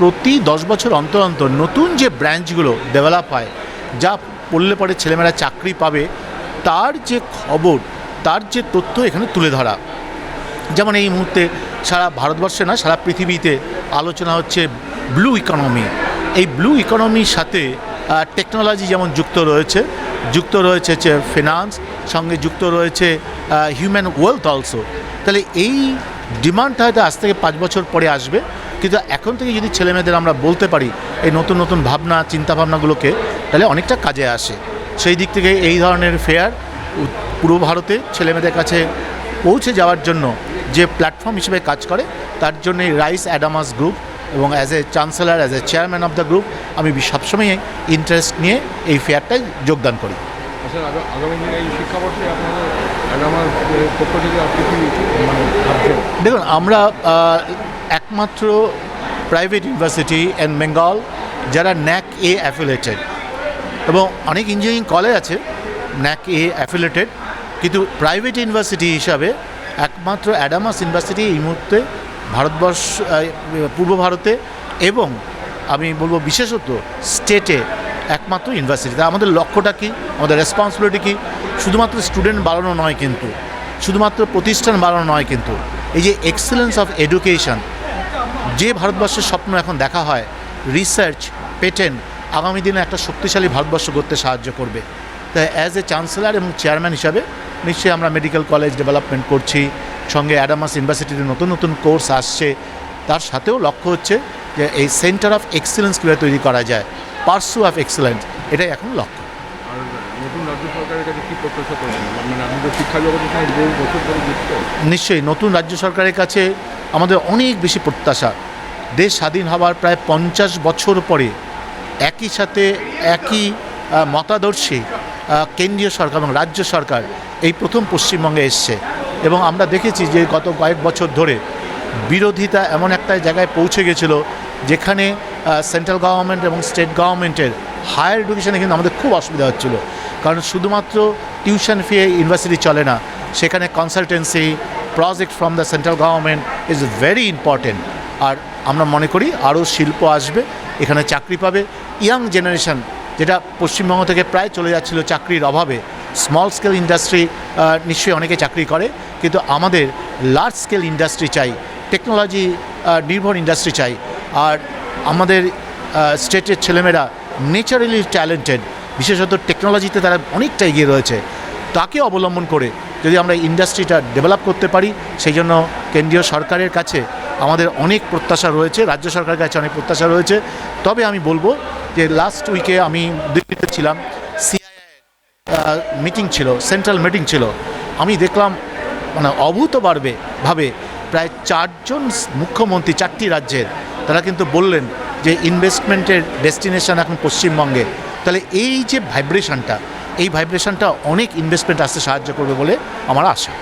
প্রতি 10 বছর অন্তর অন্তর নতুন যে ব্রাঞ্চগুলো ডেভেলপ হয়, যা পড়লে পরে ছেলেমেয়েরা চাকরি পাবে, তার যে খবর, তার যে তথ্য এখানে তুলে ধরা। যেমন এই মুহূর্তে সারা ভারতবর্ষে না, সারা পৃথিবীতে আলোচনা হচ্ছে ব্লু ইকোনমি। এই ব্লু ইকোনমির সাথে টেকনোলজি যেমন যুক্ত রয়েছে ফিনান্স, সঙ্গে যুক্ত রয়েছে হিউম্যান ওয়েলথ অলসো। তাহলে এই ডিমান্ডটা হয়তো আজ থেকে 5 বছর পরে আসবে, কিন্তু এখন থেকে যদি ছেলেমেয়েদের আমরা বলতে পারি এই নতুন নতুন ভাবনা চিন্তাভাবনাগুলোকে, তাহলে অনেকটা কাজে আসে। সেই দিক থেকে এই ধরনের ফেয়ার পুরো ভারতে ছেলেমেয়েদের কাছে পৌঁছে যাওয়ার জন্য যে প্ল্যাটফর্ম হিসেবে কাজ করে, তার জন্য রাইস অ্যাডামাস গ্রুপ এবং as a chancellor, as a chairman of the group, আমি সবসময় ইন্টারেস্ট নিয়ে এই ফেয়ারটায় যোগদান করি। আগামী দিনে এই শিক্ষাবর্ষে আপনাদের অ্যাডামাস পক্ষ থেকে দেখুন, আমরা একমাত্র প্রাইভেট ইউনিভার্সিটি ইন বেঙ্গল যারা ন্যাক এ অ্যাফিলিয়েটেড, এবং অনেক ইঞ্জিনিয়ারিং কলেজ আছে ন্যাক এ অ্যাফিলিয়েটেড, কিন্তু প্রাইভেট ইউনিভার্সিটি হিসাবে একমাত্র অ্যাডামাস ইউনিভার্সিটি এই মুহূর্তে ভারতবর্ষ, পূর্ব ভারতে এবং আমি বলবো বিশেষত স্টেটে একমাত্র ইউনিভার্সিটি। তা আমাদের লক্ষ্যটা কী, আমাদের রেসপন্সিবিলিটি কী? শুধুমাত্র স্টুডেন্ট বাড়ানো নয়, কিন্তু শুধুমাত্র প্রতিষ্ঠান বাড়ানো নয়, কিন্তু এই যে এক্সেলেন্স অফ এডুকেশন, যে ভারতবর্ষের স্বপ্ন এখন দেখা হয়, রিসার্চ, পেটেন্ট আগামী দিনে একটা শক্তিশালী ভারতবর্ষ করতে সাহায্য করবে। তাই অ্যাজ এ চ্যান্সেলর এবং চেয়ারম্যান হিসাবে নিশ্চয়ই আমরা মেডিকেল কলেজ ডেভেলপমেন্ট করছি, সঙ্গে অ্যাডামাস ইউনিভার্সিটিতে নতুন নতুন কোর্স আসছে, তার সাথেও লক্ষ্য হচ্ছে যে এই সেন্টার অফ এক্সেলেন্স কীভাবে তৈরি করা যায়, পার্সু অফ এক্সেলেন্স, এটাই এখন লক্ষ্য। আর নতুন রাজ্য সরকারের কাছে কী প্রত্যাশা করছেন? মানে আমাদের শিক্ষা জগতের সঙ্গে বহু বছর ধরে যুক্ত। নিশ্চয়ই নতুন রাজ্য সরকারের কাছে আমাদের অনেক বেশি প্রত্যাশা। দেশ স্বাধীন হওয়ার প্রায় 50 বছর পরে একই সাথে একই মতাদর্শী কেন্দ্রীয় সরকার এবং রাজ্য সরকার এই প্রথম পশ্চিমবঙ্গে এসছে, এবং আমরা দেখেছি যে গত কয়েক বছর ধরে বিরোধিতা এমন একটা জায়গায় পৌঁছে গেছিলো যেখানে সেন্ট্রাল গভর্নমেন্ট এবং স্টেট গভর্নমেন্টের হায়ার এডুকেশনে কিন্তু আমাদের খুব অসুবিধা হচ্ছিলো। কারণ শুধুমাত্র টিউশন ফি ইউনিভার্সিটি চলে না, সেখানে consultancy, project from the central government is very important. আর আমরা মনে করি আরও শিল্প আসবে, এখানে চাকরি পাবে ইয়াং জেনারেশন, যেটা পশ্চিমবঙ্গ থেকে প্রায় চলে যাচ্ছিল চাকরির অভাবে। স্মল স্কেল ইন্ডাস্ট্রি নিশ্চয়ই অনেকে চাকরি করে, কিন্তু আমাদের লার্জ স্কেল ইন্ডাস্ট্রি চাই, টেকনোলজি নির্ভর ইন্ডাস্ট্রি চাই। আর আমাদের স্টেটের ছেলেমেয়েরা নেচারালি ট্যালেন্টেড, বিশেষত টেকনোলজিতে তারা অনেকটা এগিয়ে রয়েছে। তাকে অবলম্বন করে যদি আমরা ইন্ডাস্ট্রিটা ডেভেলপ করতে পারি, সেই জন্য কেন্দ্রীয় সরকারের কাছে আমাদের অনেক প্রত্যাশা রয়েছে, রাজ্য সরকারের কাছে অনেক প্রত্যাশা রয়েছে। তবে আমি বলবো যে লাস্ট উইকে আমি দিল্লিতে ছিলাম, মিটিং ছিল, সেন্ট্রাল মিটিং ছিল, আমি দেখলাম মানে অভূতভাবে প্রায় 4 জন মুখ্যমন্ত্রী 4টি রাজ্যের, তারা কিন্তু বললেন যে ইনভেস্টমেন্টের ডেস্টিনেশন এখন পশ্চিমবঙ্গে। তাহলে এই যে ভাইব্রেশনটা, এই ভাইব্রেশনটা অনেক ইনভেস্টমেন্ট আসতে সাহায্য করবে বলে আমার আশা।